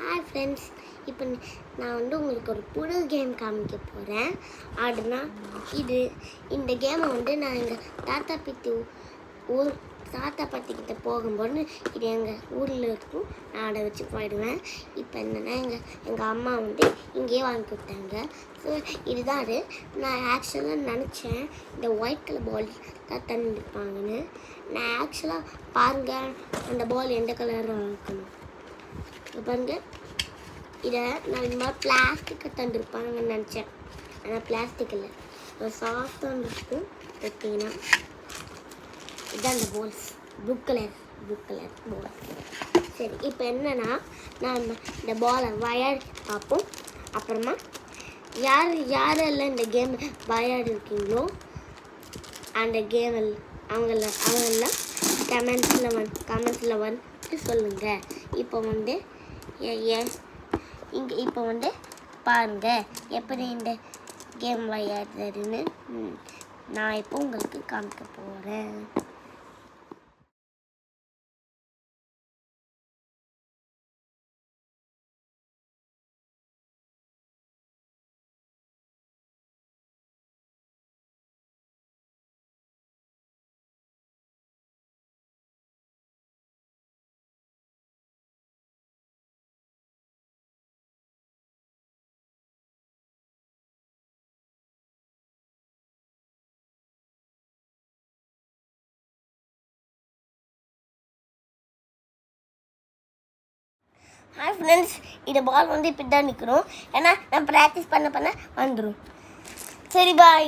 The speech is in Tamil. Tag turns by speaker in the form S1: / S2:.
S1: ஹாய் ஃப்ரெண்ட்ஸ், இப்போ நான் உங்களுக்கு ஒரு புது கேம் காமிக்க போகிறேன். ஆடுனா இந்த கேமை நான் எங்கள் தாத்தா பாட்டிக்கிட்ட போகும்போது இது எங்கள் ஊரில் இருக்கும். நான் அதை வச்சு போயிடுவேன். இப்போ என்னென்னா எங்கள் அம்மா இங்கேயே வாங்கி கொடுத்தாங்க. ஸோ இதுதான் அது. நான் ஆக்சுவலாக நினச்சேன் இந்த ஒயிட் கலர் பால் தான் தந்துருப்பாங்கன்னு. நான் ஆக்சுவலாக பாருங்கள், அந்த பால் எந்த கலராக இருக்கணும் பாருங்கள். இதை நான் இந்த மாதிரி பிளாஸ்டிக்கை தந்துருப்பாங்கன்னு நினச்சேன். ஆனால் பிளாஸ்டிக் இல்லை, ஒரு சாஃப்டாக இருக்கும். பார்த்தீங்கன்னா இதுதான் அந்த பால்ஸ், ப்ளூ கலர் பால். சரி, இப்போ என்னென்னா நான் இந்த பாலை விளையாடி பார்ப்போம். அப்புறமா யாரெல்லாம் இந்த கேம் விளையாடி இருக்கீங்களோ அந்த கேமில் அவங்கெல்லாம் கமெண்ட்ஸில் வந்து சொல்லுங்கள். இப்போ பாருங்கள் எப்படி இந்த கேம் விளையாடுறதுன்னு நான் இப்போ உங்களுக்கு காமிக்க போகிறேன். ஹாய் ஃப்ரெண்ட்ஸ், இந்த பால் இப்படி தான் நிற்கணும். ஏன்னா நான் ப்ராக்டிஸ் பண்ண வந்துடும். சரி, பாய்.